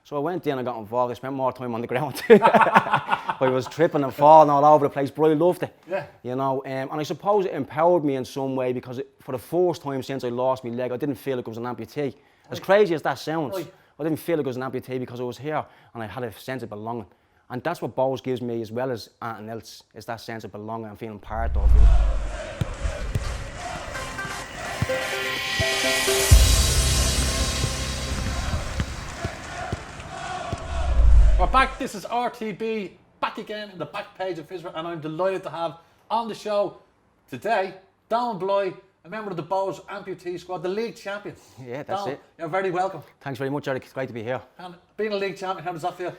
So I went in and got involved. I spent more time on the ground. I was tripping and falling all over the place, but I loved it. Yeah. You know, and I suppose it empowered me in some way because for the first time since I lost my leg, I didn't feel like I was an amputee. As crazy as that sounds, I didn't feel like I was an amputee because I was here and I had a sense of belonging. And that's what Bohs gives me as well as anything else, is that sense of belonging and feeling part of it. We're back. This is RTB, back again in the back page of Fisher, and I'm delighted to have on the show today Donal Bligh, a member of the Bohs amputee squad, the league champion. Yeah, that's Donal, it. You're very welcome. Thanks very much, Eric. It's great to be here. And being a league champion, how does that feel?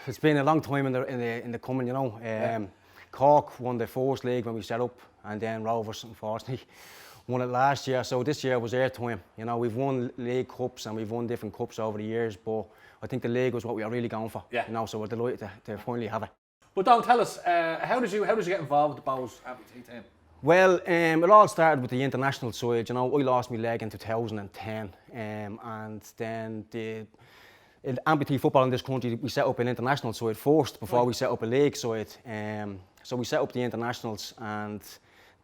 It's been a long time in the coming, you know. Cork won the first league when we set up, and then Rovers, unfortunately, won it last year. So this year was their time. You know, we've won league cups and we've won different cups over the years, but I think the league was what we were really going for. Yeah. You know, so we're delighted to finally have it. But Donal, tell us, how did you get involved with the Bohs amputee team? Well, it all started with the international side. You know, I lost my leg in 2010, and then in amputee football in this country, we set up an international side first before we set up a league side. So we set up the internationals, and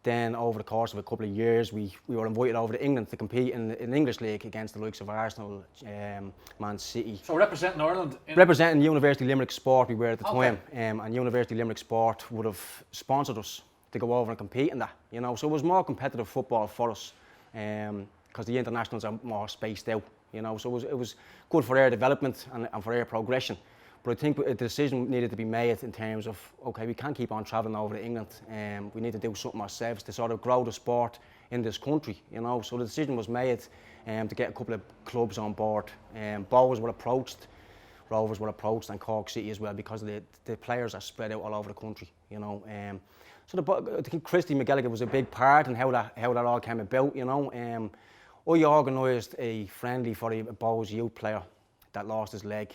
then over the course of a couple of years, we were invited over to England to compete in the English league against the likes of Arsenal, Man City. So representing Ireland? Representing University Limerick Sport we were at the time, and University Limerick Sport would have sponsored us to go over and compete in that. You know, so it was more competitive football for us, because the internationals are more spaced out. You know, so it was good for their development and for their progression. But I think a decision needed to be made in terms of, okay, we can't keep on travelling over to England, and we need to do something ourselves to sort of grow the sport in this country, you know. So the decision was made to get a couple of clubs on board. Bohs were approached, Rovers were approached, and Cork City as well, because the players are spread out all over the country, you know. So I think Christy McGilligan was a big part in how that all came about, you know. I organised a friendly for a Bohs youth player that lost his leg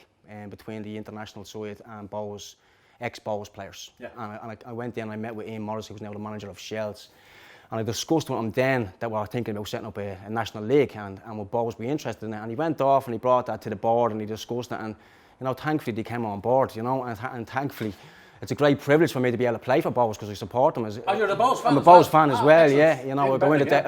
between the international side and Bohs, ex-Bohs players. Yeah. And I went in and I met with Ian Morris, who's now the manager of Shells. And I discussed with him then that we were thinking about setting up a national league and would Bohs be interested in it. And he went off and he brought that to the board and he discussed it. And, you know, thankfully they came on board, you know, and thankfully it's a great privilege for me to be able to play for Bohs because I support them. You're the Bohs fan? I'm a Bohs fan as well, excellent. yeah. You know, I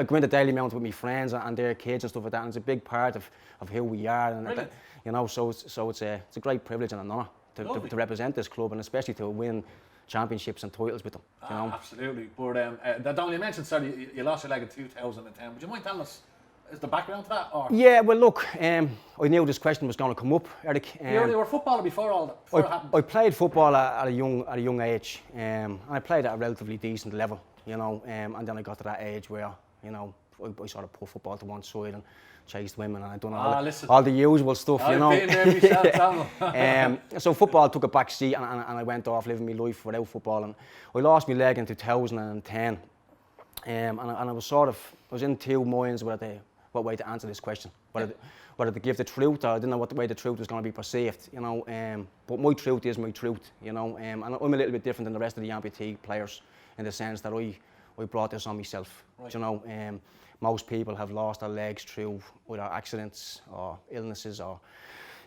go into Daily Mount with my friends and their kids and stuff like that, and it's a big part of who we are. And you know, so it's a great privilege and an honour to represent this club, and especially to win championships and titles with them. You know? Absolutely. But Donal, you mentioned, sorry, you lost your leg in 2010. Would you mind telling us, is the background to that? Or? Yeah, well look, I knew this question was going to come up, Eric. You were a footballer before all that, before it happened? I played football at a young age, and I played at a relatively decent level, you know, and then I got to that age where, you know, I sort of put football to one side and chased women, and I done all the usual stuff, you know. I've been there myself, so football took a back seat, and I went off living my life without football, and I lost my leg in 2010, and I was in two minds what way to answer this question, whether to give the truth, or I didn't know what the way the truth was going to be perceived, you know. But my truth is my truth, you know, and I'm a little bit different than the rest of the amputee players in the sense that I brought this on myself, right. You know. Most people have lost their legs through either accidents or illnesses, or,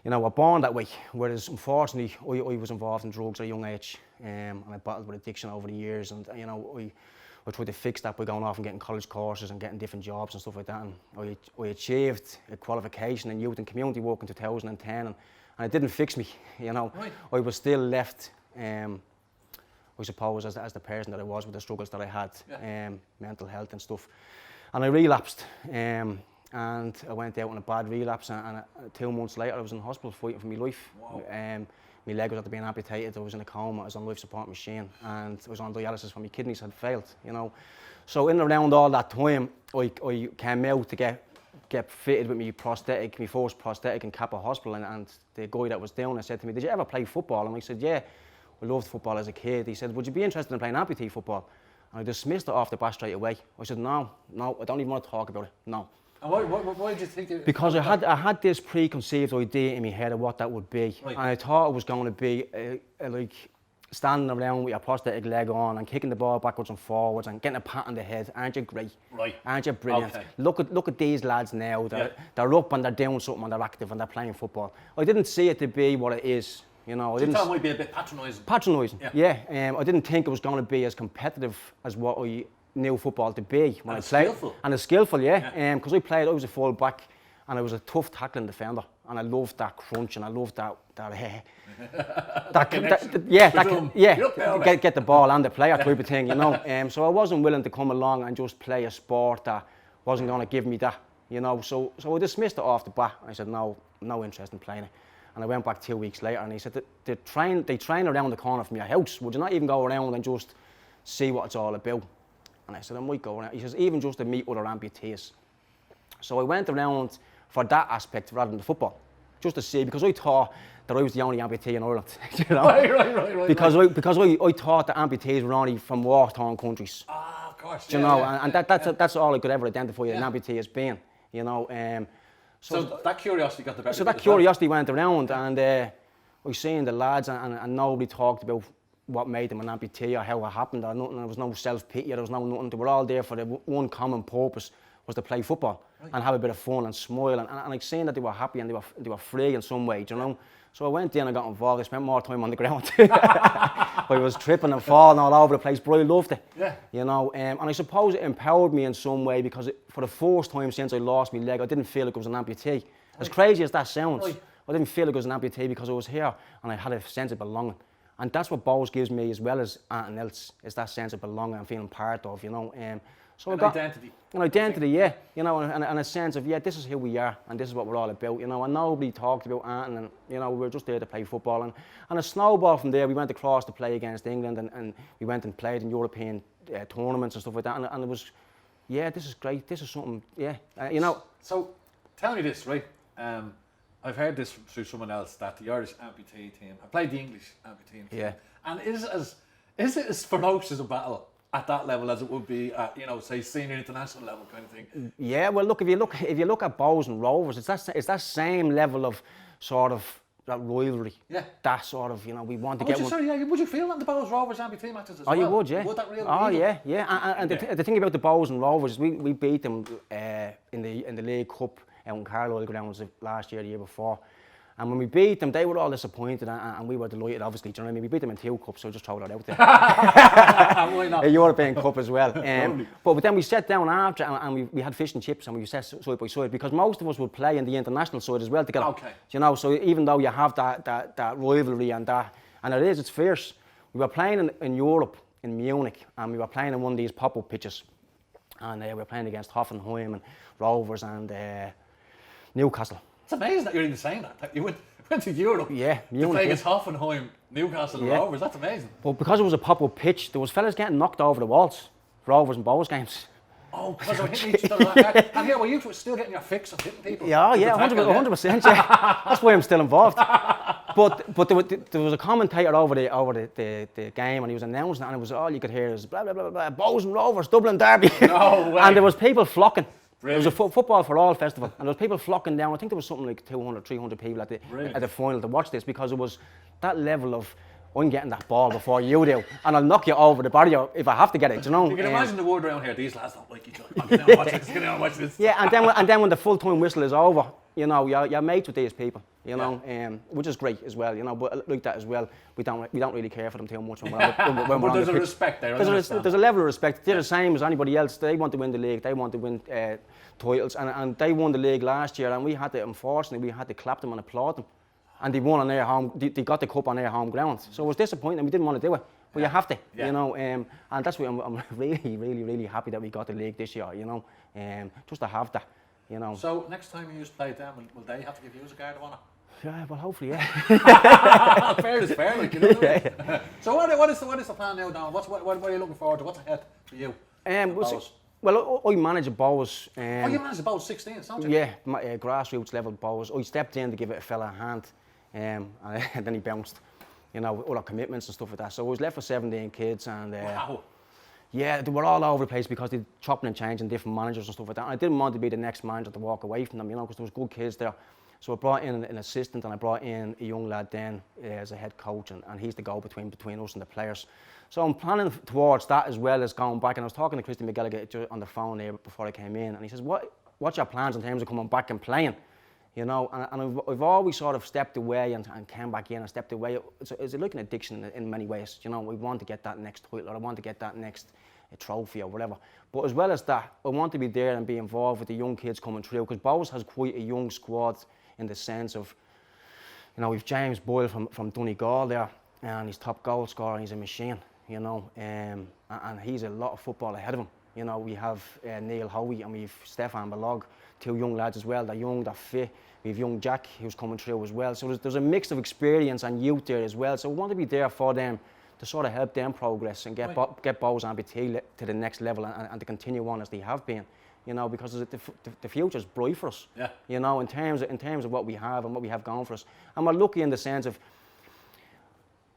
you know, were born that way. Whereas unfortunately, I was involved in drugs at a young age, and I battled with addiction over the years. And you know, I tried to fix that by going off and getting college courses and getting different jobs and stuff like that. And I achieved a qualification in youth and community work in 2010, and it didn't fix me. You know, right. I was still left. I suppose as the person that I was with the struggles that I had, mental health and stuff. And I relapsed, and I went out on a bad relapse, and 2 months later I was in hospital fighting for my life. Wow. My leg was after being amputated, I was in a coma, I was on life support machine, and I was on dialysis when my kidneys had failed, you know. So in and around all that time, I came out to get fitted with my first prosthetic in Kappa Hospital, and the guy that was down there said to me, "Did you ever play football?" And I said, "Yeah, I loved football as a kid." He said, "Would you be interested in playing amputee football?" And I dismissed it off the bat straight away. I said, no, I don't even want to talk about it, no. And why did you think? Because I had this preconceived idea in my head of what that would be. Right. And I thought it was going to be like standing around with your prosthetic leg on and kicking the ball backwards and forwards and getting a pat on the head. Aren't you great? Right. Aren't you brilliant? Okay. Look at these lads now. They're up and they're doing something and they're active and they're playing football. I didn't see it to be what it is. You know, I didn't. You thought it might be a bit patronising. Patronising, yeah. I didn't think it was going to be as competitive as what I knew football to be when I played. Skillful. And it's skillful, yeah. Because I was a full back, and I was a tough tackling defender, and I loved that crunch, and I loved that get the ball and the player type of thing, you know. So I wasn't willing to come along and just play a sport that wasn't going to give me that, you know. So I dismissed it off the bat. I said no interest in playing it. And I went back 2 weeks later, and he said, they train around the corner from your house. Would you not even go around and just see what it's all about? And I said, I might go around. He says, even just to meet other amputees. So I went around for that aspect rather than the football, just to see, because I thought that I was the only amputee in Ireland. You know? Right. Because I thought that amputees were only from war-torn countries. Ah, of course. You know, and that's all I could ever identify an amputee as being. You know. So that curiosity got the better. So that curiosity went around, and I seen the lads, and nobody talked about what made them an amputee or how it happened or nothing. There was no self-pity, there was no nothing. They were all there for the one common purpose, was to play football and have a bit of fun and smile. And I seen that they were happy and they were free in some way, you know. So I went in and got involved. I spent more time on the ground. I was tripping and falling all over the place, but I loved it. Yeah. You know, and I suppose it empowered me in some way, because for the first time since I lost my leg, I didn't feel like I was an amputee. As crazy as that sounds, I didn't feel like I was an amputee because I was here and I had a sense of belonging. And that's what Bohs gives me as well as anything else, is that sense of belonging and feeling part of, you know. So an identity. An identity, yeah. You know, and a sense of, this is who we are and this is what we're all about, you know. And nobody talked about anything, and, you know, we were just there to play football. And a snowball from there, we went across to play against England, and we went and played in European tournaments and stuff like that. And it was, this is great, this is something, you know. So, tell me this, right? I've heard this through someone else, that the Irish amputee team, I played the English amputee team, and is it as ferocious a battle at that level as it would be at, you know, say senior international level kind of thing? Yeah, well, look, if you look at Bohs and Rovers, it's that same level of sort of that rivalry. Yeah. That sort of, you know, we want to get one. Sorry, would you feel that the Bohs Rovers amputee matches as well? Oh, you would, yeah. Would that really? Oh, yeah. And the thing about the Bohs and Rovers is we beat them in the League Cup out in Carlisle grounds last year, the year before. And when we beat them, they were all disappointed, and we were delighted, obviously. Do you know what I mean? We beat them in 2 cups, so just throw that out there. Why not? A European Cup as well. But then we sat down after, and we had fish and chips, and we sat side by side, because most of us would play in the international side as well together. Okay. You know, so even though you have that rivalry and it's fierce. We were playing in Europe, in Munich, and we were playing in one of these pop-up pitches. And we were playing against Hoffenheim and Rovers and Newcastle. It's amazing that you're even saying that. You went to Europe Munich, to play against Hoffenheim, Newcastle and Rovers. That's amazing. But because it was a pop-up pitch, there was fellas getting knocked over the walls, Rovers and Bohs games. Oh, because they were hitting each other. And here, were you still getting your fix of hitting people? Yeah, 100%. Yeah. That's why I'm still involved. But there was a commentator over the game, and he was announcing it, and it was all you could hear is blah blah blah blah, Bohs and Rovers, Dublin derby. No way. And there was people flocking. Brilliant. It was a football for all festival, and there was people flocking down. I think there was something like 200, 300 people at the final to watch this, because it was that level of, I'm getting that ball before you do, and I'll knock you over the barrier if I have to get it. You know. You can imagine the word around here. These lads don't like each other. Get down and watch this. Yeah, and then when the full-time whistle is over, you know, you're mates with these people. You know, which is great as well. You know, but like that as well, we don't really care for them too much when we're but there's a respect there. There's a level of respect. They're the same as anybody else. They want to win the league. They want to win titles, and they won the league last year. And we had to clap them and applaud them. And they won on their home. They got the cup on their home ground. So it was disappointing. We didn't want to do it, but you have to. You know, and that's why I'm really happy that we got the league this year. You know, just to have that. You know. So next time you play them, will they have to give you a guard of honour? Yeah, well, hopefully, yeah. Fair is fair, like, you know. Yeah. So what is the plan now, Donal? What are you looking forward to? What's ahead for you? Well, I manage a Bohs. You manage a Bohs 16, don't you? Yeah, grassroots level Bohs. I stepped in to give it a fella a hand, and then he bounced. You know, other commitments and stuff like that. So I was left with 17 kids, and wow. Yeah, they were all over the place because they're chopping and changing different managers and stuff like that. And I didn't want to be the next manager to walk away from them, you know, because there was good kids there. So I brought in an assistant and I brought in a young lad then as a head coach, and he's the go-between between us and the players. So I'm planning towards that as well as going back. And I was talking to Christy McGilligan on the phone there before I came in, and he says, what's your plans in terms of coming back and playing? You know, and I've always sort of stepped away and came back in and stepped away. It's like an addiction in many ways. You know, we want to get that next title, or I want to get that next trophy or whatever. But as well as that, I want to be there and be involved with the young kids coming through, because Bowes has quite a young squad in the sense of, you know, we've James Boyle from Donegal there, and he's top goal scorer, and he's a machine, you know, and he's a lot of football ahead of him. You know, we have Neil Howie and we've Stefan Balog, two young lads as well. They're young, they're fit. We've young Jack who's coming through as well. So there's a mix of experience and youth there as well. So we want to be there for them to sort of help them progress and get Bowes Amputee to the next level and to continue on as they have been. You know, because the future's bright for us. Yeah. You know, in terms of what we have and what we have going for us, and we're lucky in the sense of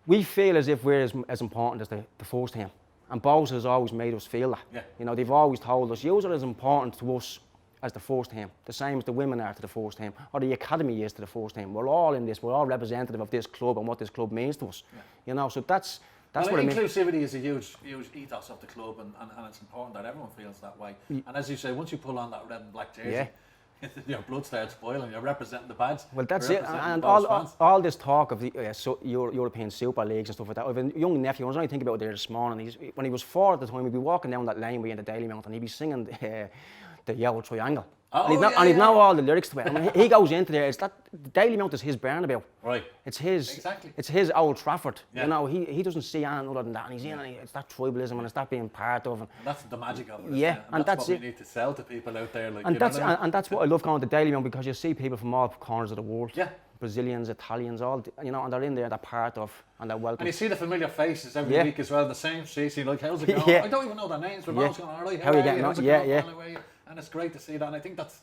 we feel as if we're as important as the first team. And Bowes has always made us feel that. Yeah. You know, they've always told us, you are as important to us as the first team, the same as the women are to the first team, or the academy is to the first team. We're all in this, we're all representative of this club and what this club means to us. Yeah. You know, so that's what I mean. Inclusivity is a huge ethos of the club, and it's important that everyone feels that way. And as you say, once you pull on that red and black jersey, your blood starts boiling, you're representing the badge. Well, that's it. And all this talk of the European Super Leagues and stuff like that. I have a young nephew, I was only thinking about it there this morning. When he was 4 at the time, he'd be walking down that laneway in the Daily Mount and he'd be singing the Yellow Triangle. And he'd know all the lyrics to it. I mean, he goes into there, the Daily Mount is his Bernabeu. Right. It's his. Exactly. It's his Old Trafford. Yeah. You know, he doesn't see anything other than that. And he's in, and it's that tribalism and it's that being part of it. And that's the magic of it. Yeah. And that's what we need to sell to people out there. Like, and that's what I love going to Daily Mount, because you see people from all corners of the world. Yeah. Brazilians, Italians, all, you know, and they're in there, they're part of, and they're welcome. And you see the familiar faces every week as well, the same streets, you're like, how's it going? I don't even know their names, but going, all right, how are you getting on? And it's great to see that, and I think that's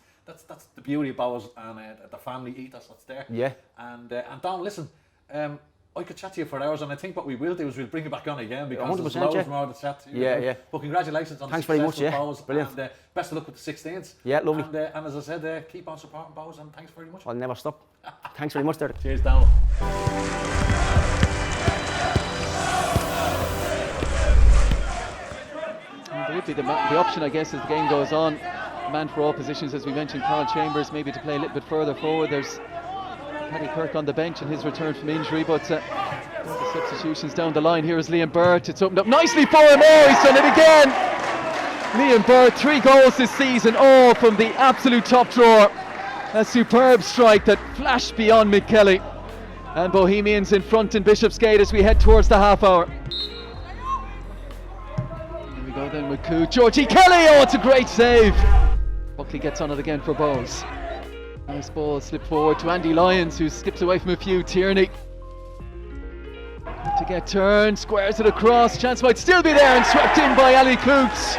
the beauty of Bowes and the family ethos that's there. Yeah. And Donal, listen, I could chat to you for hours, and I think what we will do is we'll bring you back on again, because there's loads more to chat to you. Yeah. But congratulations on the success with Bowes. Brilliant. And best of luck with the 16s. Yeah, lovely. And as I said, keep on supporting Bowes, and thanks very much. I'll never stop. Thanks very much, Derek. Cheers, Donal. There would be the option, I guess, as the game goes on. Man for all positions, as we mentioned, Carl Chambers maybe to play a little bit further forward. There's Paddy Kirk on the bench in his return from injury, but the substitutions down the line. Here is Liam Burt. It's opened up nicely for him. Oh, he's done it again. Liam Burt, 3 goals this season, all from the absolute top drawer. A superb strike that flashed beyond Mick Kelly. And Bohemians in front in Bishopsgate as we head towards the half hour. Here we go then with Coo. Georgie Kelly, oh, it's a great save. Buckley gets on it again for Bowes. Nice ball slipped forward to Andy Lyons, who skips away from a few. Tierney to get turned, squares it across. Chance might still be there, and swept in by Ali Coots.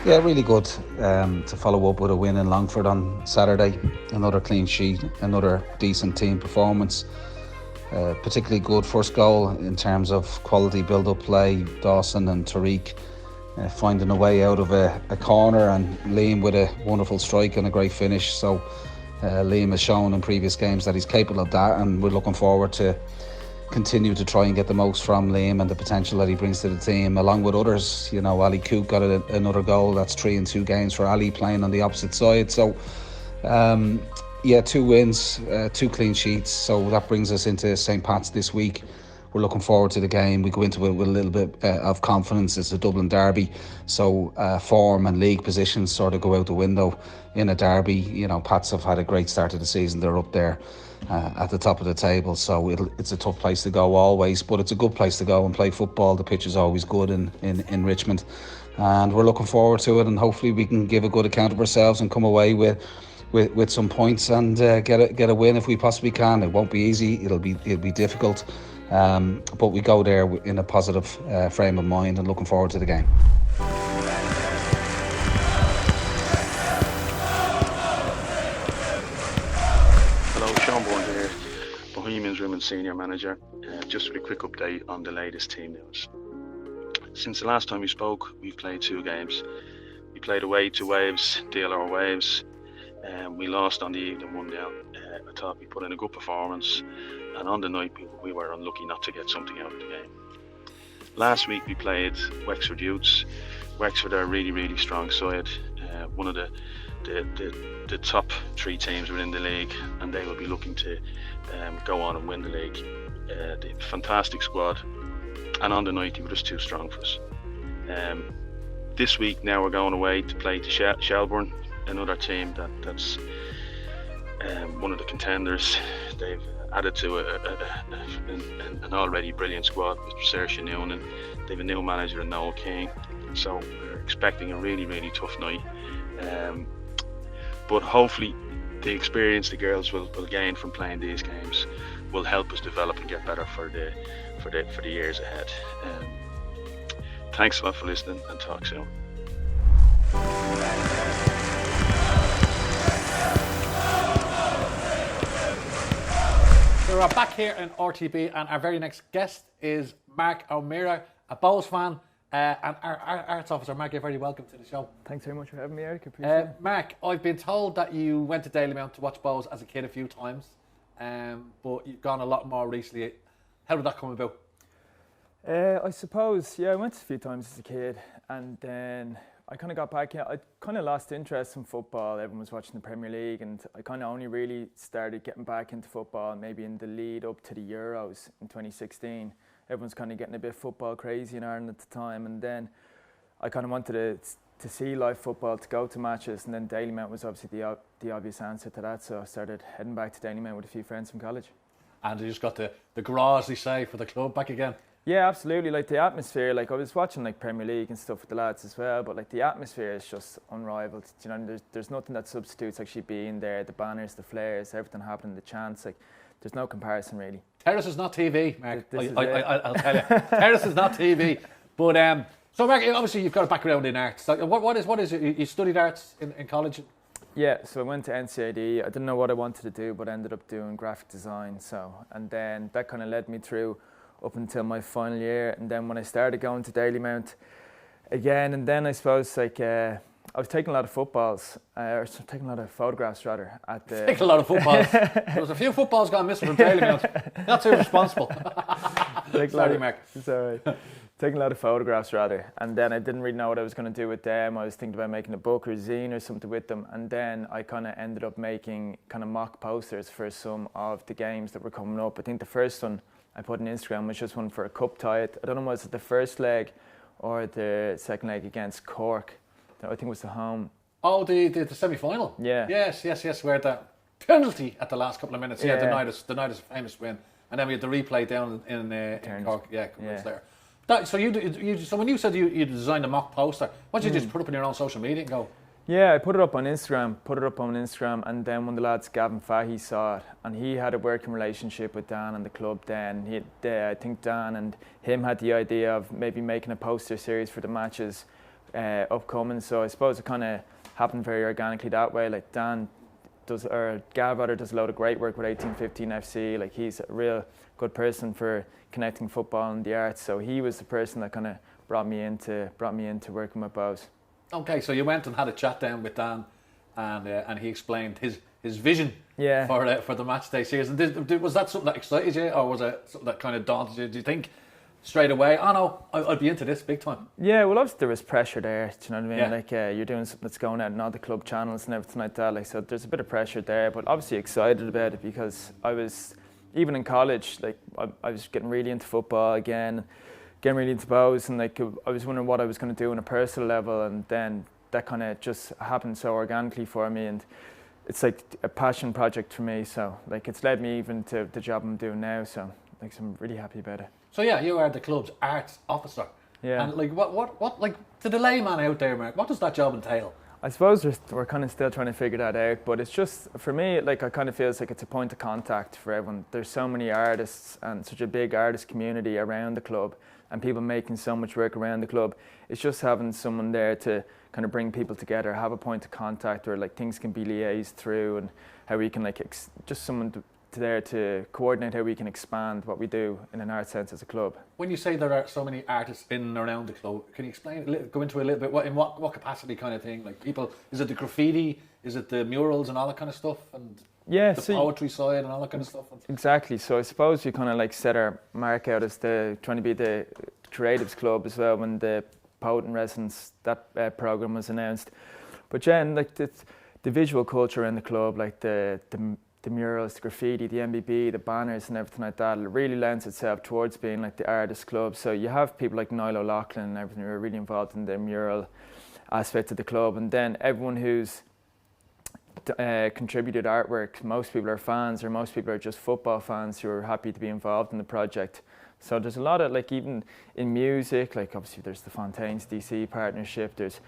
Yeah, really good to follow up with a win in Longford on Saturday. Another clean sheet, another decent team performance. Particularly good first goal in terms of quality build-up play. Dawson and Tariq finding a way out of a corner, and Liam with a wonderful strike and a great finish. So Liam has shown in previous games that he's capable of that, and we're looking forward to continue to try and get the most from Liam and the potential that he brings to the team, along with others. You know, Ali Cook got another goal. That's 3 in 2 games for Ali, playing on the opposite side. So 2 wins, 2 clean sheets. So that brings us into St. Pat's this week. We're looking forward to the game. We go into it with a little bit of confidence. It's a Dublin derby, so form and league positions sort of go out the window in a derby. You know, Pats have had a great start to the season. They're up there at the top of the table, so it's a tough place to go always, but it's a good place to go and play football. The pitch is always good in Richmond, and we're looking forward to it, and hopefully we can give a good account of ourselves and come away with some points and get a win if we possibly can. It won't be easy. It'll be difficult. But we go there in a positive frame of mind and looking forward to the game. Hello, Sean Bourne here, Bohemians Women's Senior Manager. Just with a quick update on the latest team news. Since the last time we spoke, we've played 2 games. We played away to Waves, DLR Waves. We lost on the evening 1-0. I thought we put in a good performance, and on the night we were unlucky not to get something out of the game. Last week we played Wexford Youths. Wexford are a really, really strong side, one of the top 3 teams within the league, and they will be looking to go on and win the league. The fantastic squad, and on the night they were just too strong for us. This week now we're going away to play to Shelbourne, another team that's one of the contenders. They've added to an already brilliant squad with Saoirse Noonan. They have a new manager in Noel King, so we're expecting a really, really tough night. But hopefully the experience the girls will gain from playing these games will help us develop and get better for the years ahead. Thanks a lot for listening, and talk soon. So we're back here in RTB, and our very next guest is Mark O'Meara, a Bohs fan, and our arts officer. Mark, you're very welcome to the show. Thanks very much for having me, Eric. Appreciate it. Mark, I've been told that you went to Dalymount to watch Bohs as a kid a few times, but you've gone a lot more recently. How did that come about? I suppose, I went a few times as a kid, and then I kind of got back in. I kind of lost interest in football. Everyone was watching the Premier League, and I kind of only really started getting back into football maybe in the lead up to the Euros in 2016. Everyone's kind of getting a bit football crazy in Ireland at the time, and then I kind of wanted to see live football, to go to matches, and then Dalymount was obviously the obvious answer to that, so I started heading back to Dalymount with a few friends from college. And you just got the garage, they say, for the club back again? Yeah, absolutely. Like the atmosphere, like I was watching like Premier League and stuff with the lads as well, but like the atmosphere is just unrivaled. You know, there's nothing that substitutes actually being there. The banners, the flares, everything happening, the chants, like there's no comparison really. Terrace is not TV, Mark. I'll tell you. Terrace is not TV. But so Mark, obviously you've got a background in arts. Like, what is it? You studied arts in college? Yeah, so I went to NCAD. I didn't know what I wanted to do, but I ended up doing graphic design. And then that kind of led me through up until my final year, and then when I started going to Dalymount again, and then I suppose like I was taking a lot of photographs rather at the... Taking a lot of footballs. There was a few footballs gone missing from Dalymount. Not too responsible. Sorry, Mark. It's all right. Taking a lot of photographs rather, and then I didn't really know what I was going to do with them. I was thinking about making a book or a zine or something with them, and then I kind of ended up making kind of mock posters for some of the games that were coming up. I think the first one I put on Instagram was just one for a cup tie. I don't know, was it the first leg or the second leg against Cork? I think it was the home. Oh, the semi-final? Yeah. Yes, where the penalty at the last couple of minutes. Yeah, denied us a famous win. And then we had the replay down in Cork. Yeah, there. So when you said you designed a mock poster, why did you just put it up on your own social media and go? Yeah, I put it up on Instagram, and then one of the lads, Gavin Fahey, saw it, and he had a working relationship with Dan and the club then. I think Dan and him had the idea of maybe making a poster series for the matches upcoming, so I suppose it kind of happened very organically that way. Like Gav does a lot of great work with 1815 FC, like he's a real good person for connecting football and the arts, so he was the person that kind of brought me into working with Bohs. Okay, so you went and had a chat down with Dan, and he explained his vision for the match day series. And was that something that excited you, or was it something that kind of daunted you? Do you think straight away, oh no, I'd be into this big time? Yeah, well obviously there was pressure there, do you know what I mean? Yeah. Like you're doing something that's going out in all the club channels and everything like that, like so there's a bit of pressure there, but obviously excited about it because I was, even in college, like I was getting really into football again, getting really into Bohs, and like I was wondering what I was going to do on a personal level, and then that kind of just happened so organically for me, and it's like a passion project for me, so like it's led me even to the job I'm doing now, so like I'm really happy about it. So yeah, you are the club's arts officer. Yeah. And like what like to the layman out there, Mark, what does that job entail? I suppose we're kind of still trying to figure that out, but it's just, for me, like I kind of feels like it's a point of contact for everyone. There's so many artists and such a big artist community around the club, and people making so much work around the club. It's just having someone there to kind of bring people together, have a point of contact where like things can be liaised through, and how we can like just someone there to coordinate how we can expand what we do in an art sense as a club. When you say there are so many artists in and around the club, can you explain, go into a little bit, what capacity kind of thing? Like people, is it the graffiti, is it the murals and all that kind of stuff? And Yeah, the poetry side and all that kind of stuff? Exactly. So I suppose we kind of like set our mark out as trying to be the creatives club as well when the Poet in Residence, that program was announced. But yeah, and like the visual culture in the club, like the murals, the graffiti, the MBB, the banners and everything like that, it really lends itself towards being like the artist club. So you have people like Niall O'Loughlin and everything who are really involved in the mural aspect of the club, and then everyone who's contributed artwork, most people are fans, or most people are just football fans who are happy to be involved in the project. So there's a lot of, like, even in music, like obviously there's the Fontaines DC partnership, there's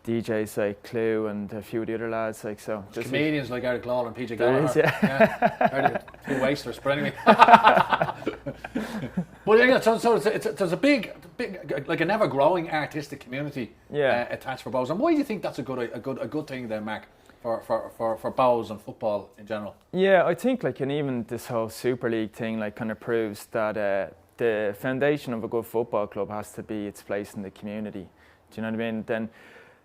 DJs like Clue and a few of the other lads, like, so just comedians like Eric Lalor and PJ there Gallagher. is, yeah. Two wasters, but anyway. But yeah, so there's a big, like an ever-growing artistic community attached for Bows. And why do you think that's a good thing then, Mark, for Bows and football in general? Yeah, I think, like, and even this whole Super League thing, like, kind of proves that the foundation of a good football club has to be its place in the community. Do you know what I mean? Then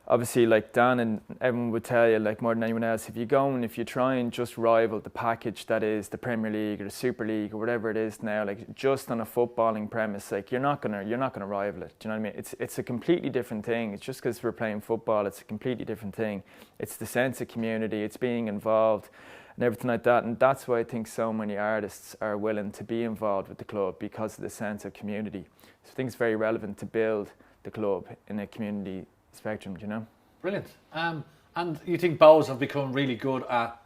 obviously, like Dan and everyone would tell you, like more than anyone else, if you try and just rival the package that is the Premier League or the Super League or whatever it is now, like just on a footballing premise, like you're not gonna rival it. Do you know what I mean? It's a completely different thing. It's just because we're playing football, it's a completely different thing. It's the sense of community, it's being involved and everything like that. And that's why I think so many artists are willing to be involved with the club, because of the sense of community. So I think it's very relevant to build the club in a community spectrum, you know. Brilliant. And you think Bows have become really good at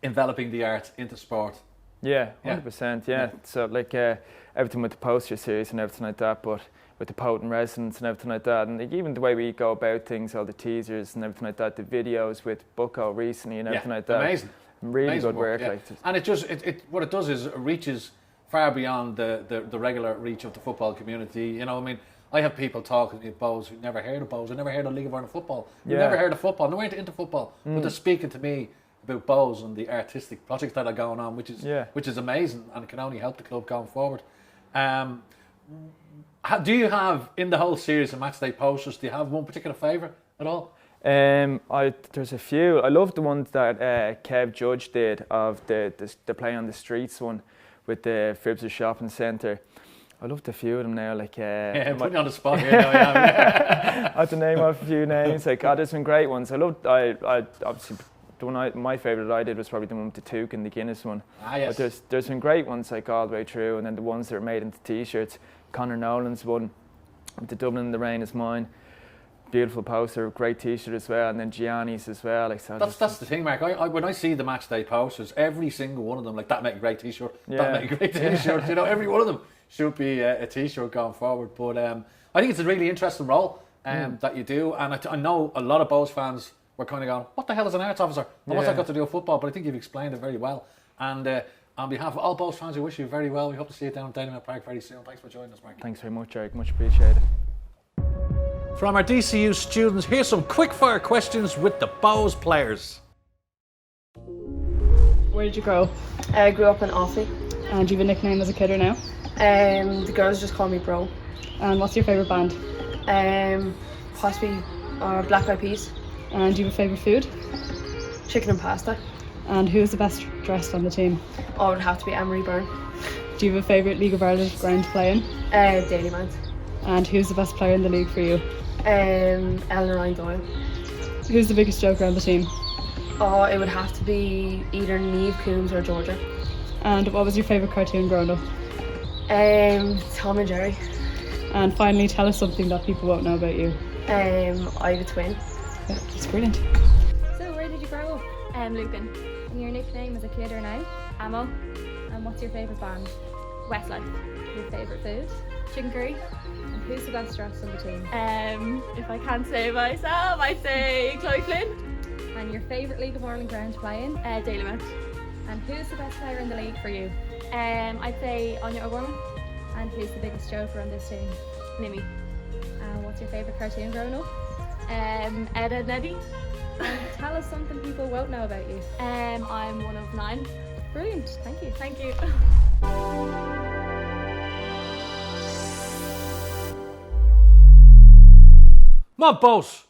enveloping the art into sport? Yeah, 100%. Yeah. So like everything with the poster series and everything like that, but with the Poet in Residence and everything like that, and like even the way we go about things, all the teasers and everything like that, the videos with Bucko recently and everything like that. Amazing. Really amazing good work. Yeah. Like, and what it does is it reaches far beyond the regular reach of the football community. You know, I mean, I have people talking to Bows who never heard of Bows, who never heard of League of Ireland football, who never heard of football, they weren't into football, but they're speaking to me about Bows and the artistic projects that are going on, which is amazing, and it can only help the club going forward. Do you have, in the whole series of matchday posters, do you have one particular favourite at all? There's a few. I love the ones that Kev Judge did of the Play on the Streets one with the Fibser Shopping Centre. I loved a few of them now, like... putting you on the spot here now, yeah. I have to name off a few names. Like, there's some great ones. I obviously, my favourite that I did was probably the one with the Took and the Guinness one. Yes. But there's some great ones, like, all the way through, and then the ones that are made into T-shirts. Conor Nolan's one with the Dublin in the Rain is mine. Beautiful poster, great T-shirt as well, and then Gianni's as well. Like, so that's the thing, Mark. When I see the matchday posters, every single one of them, like, that make a great T-shirt, that make a great T-shirt. You know, every one of them should be a T-shirt going forward. But I think it's a really interesting role that you do, and I know a lot of Bows fans were kind of going, "What the hell is an arts officer? And what's that got to do with football?" But I think you've explained it very well. And on behalf of all Bows fans, we wish you very well. We hope to see you down at Dalymount Park very soon. Thanks for joining us, Mark. Thanks very much, Eric. Much appreciated. From our DCU students, here's some quick-fire questions with the Bows players. Where did you grow? I grew up in Offaly. And do you have a nickname as a kid or now? The girls just call me Bro. And what's your favourite band? Possibly Black Eyed Peas. And do you have a favourite food? Chicken and pasta. And who's the best dressed on the team? Oh, it would have to be Emery Byrne. Do you have a favourite League of Ireland ground to play in? Dalymount. And who's the best player in the league for you? Ellen Doyle. Who's the biggest joker on the team? Oh, it would have to be either Niamh Coombs or Georgia. And what was your favourite cartoon growing up? Tom and Jerry. And finally, tell us something that people won't know about you. I have a twin. Yeah, that's brilliant. So where did you grow up? Lucan. And your nickname as a kid or now? Ammo. And what's your favourite band? Westlife. Your favourite food? Chicken curry. And who's the best dressed on the team? If I can't say myself, I'd say Chloe Flynn. And your favourite League of Ireland ground to play in? Dalymount. And who's the best player in the league for you? I'd say Anya O'Gorman. And who's the biggest joker on this team? Nimmy. And what's your favourite cartoon growing up? Ed, Edd n Eddy. And tell us something people won't know about you. I'm one of 9. Brilliant. Thank you. Thank you. Come on, boss.